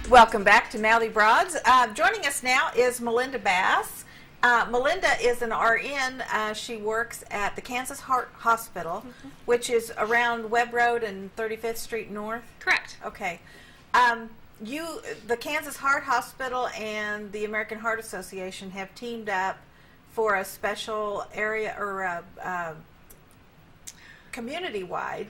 Welcome back to Mallee Broads. Joining us now is Melinda Bass. Melinda is an RN. She works at the Kansas Heart Hospital, which is around Webb Road and 35th Street North. Correct. Okay. The Kansas Heart Hospital and the American Heart Association have teamed up for a special area or community-wide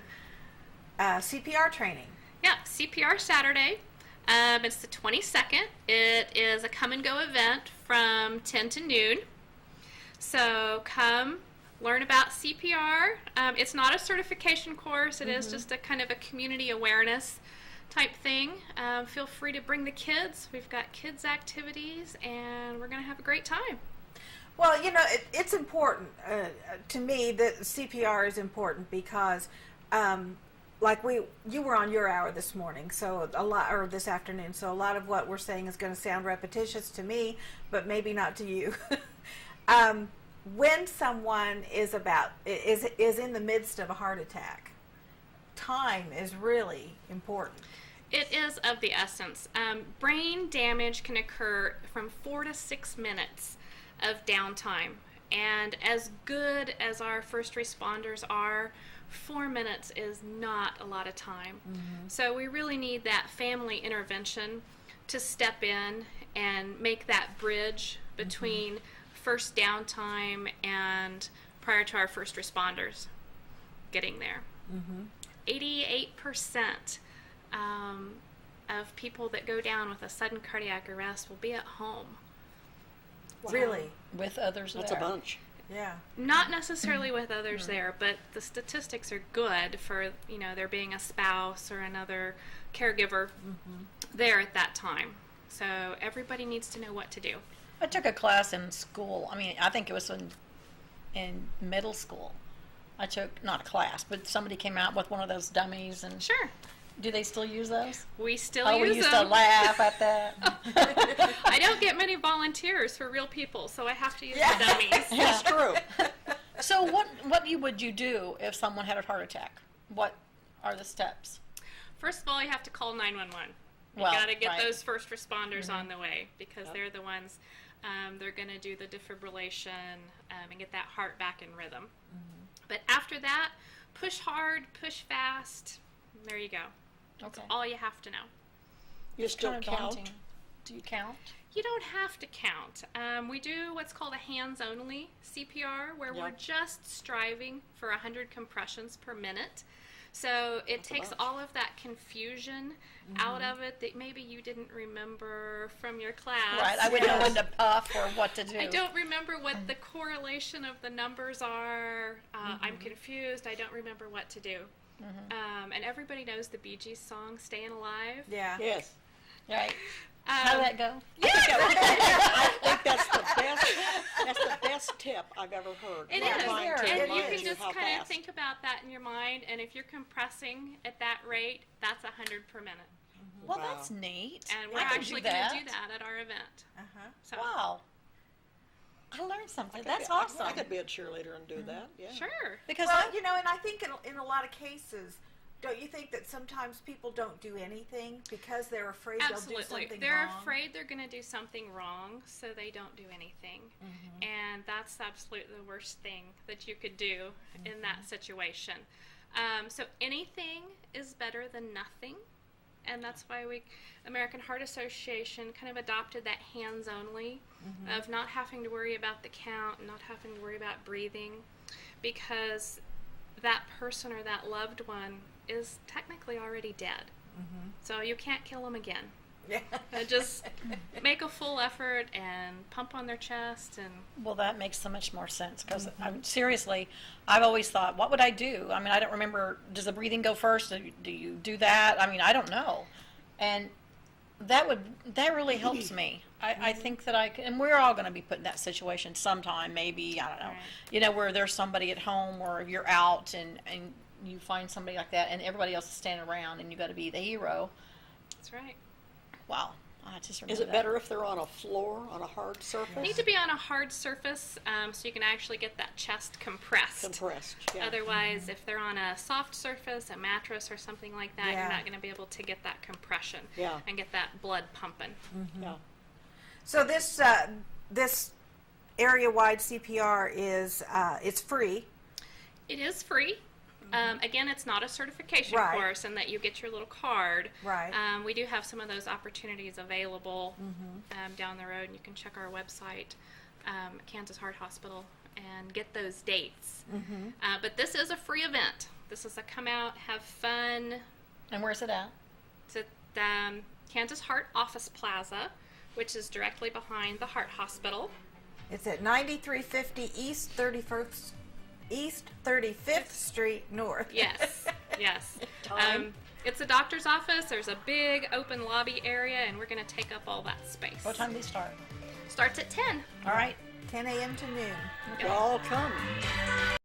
CPR training. Yeah, CPR Saturday. It's the 22nd. It is a come-and-go event from 10 to noon. So come learn about CPR. It's not a certification course. It is just a kind of a community awareness type thing. Feel free to bring the kids. We've got kids' activities, and we're going to have a great time. Well, you know, it's important to me that CPR is important because like you were on your hour this morning, so or this afternoon, so a lot of what we're saying is going to sound repetitious to me, but maybe not to you. When someone is in the midst of a heart attack, time is really important. It is of the essence. Brain damage can occur from 4 to 6 minutes of downtime, and as good as our first responders are, 4 minutes is not a lot of time. So we really need that family intervention to step in and make that bridge between first downtime and prior to our first responders getting there. 88% of people that go down with a sudden cardiac arrest will be at home. Wow. Really? With others That's there. a bunch. Yeah. Not necessarily with others there, but the statistics are good for, you know, there being a spouse or another caregiver there at that time. So everybody needs to know what to do. I took a class in school. I mean, I think it was in middle school. I took, not a class, but somebody came out with one of those dummies. And Sure. do they still use those? We still Oh, use we used them. to laugh at that. I don't get many volunteers for real people, so I have to use the dummies. That's true. So what would you do if someone had a heart attack? What are the steps? First of all, you have to call 911. You Well, got to get right. those first responders on the way because they're the ones, they're going to do the defibrillation and get that heart back in rhythm. But after that, push hard, push fast. There you go. That's Okay. all you have to know. You still Kinda count? daunting. Do you count? You don't have to count. We do what's called a hands-only CPR, where we're Yep. just striving for 100 compressions per minute. So it That's a takes bunch. all of that confusion out of it that maybe you didn't remember from your class. Right. I wouldn't know when to puff or what to do. I don't remember what the correlation of the numbers are. I'm confused. I don't remember what to do. And everybody knows the Bee Gees song, Staying Alive. Yeah. Yes. Right. How'd that go? I think that's the best tip I've ever heard. It Not is. trying to And you remind can just how kind of fast. think about that in your mind, and if you're compressing at that rate, that's 100 per minute. Well, Wow. that's neat. And we're I could actually do going that. to do that at our event. So, Wow. I learned something. I could That's be- awesome. I could be a cheerleader and do that. Yeah. sure. Because Well, you know, and I think in a lot of cases, don't you think that sometimes people don't do anything because they're afraid they'll do Absolutely. something They're wrong? afraid they're going to do something wrong, so they don't do anything. And that's absolutely the worst thing that you could do in that situation. So anything is better than nothing. And that's why American Heart Association kind of adopted that hands-only of not having to worry about the count, not having to worry about breathing, because that person or that loved one is technically already dead. So you can't kill them again. Yeah. Just make a full effort and pump on their chest and Well, that makes so much more sense because seriously, I've always thought, what would I do? I mean, I don't remember. Does the breathing go first? Do you do that? I mean, I don't know. And that really helps me. I think that I can, and we're all going to be put in that situation sometime, maybe, I don't know, Right. you know, where there's somebody at home or you're out and you find somebody like that and everybody else is standing around and you got to be the hero. that's right. Wow. I just Is remember it that. better if they're on a floor, on a hard surface? Need to be on a hard surface so you can actually get that chest compressed. Compressed, yeah. Otherwise, if they're on a soft surface, a mattress or something like that, Yeah. you're not going to be able to get that compression Yeah. and get that blood pumping. Yeah. So this this area-wide CPR is it's free. It is free. Again, it's not a certification Right. course, and that you get your little card. Right. We do have some of those opportunities available down the road, and you can check our website, Kansas Heart Hospital, and get those dates. But this is a free event. This is a come out, have fun. And where's it at? It's at Kansas Heart Office Plaza, which is directly behind the Heart Hospital. It's at 9350 East 35th Street North. Yes, yes. Time? It's a doctor's office. There's a big open lobby area, and we're going to take up all that space. What time do they start? Starts at 10. All right. 10 a.m. to noon. Y'all come.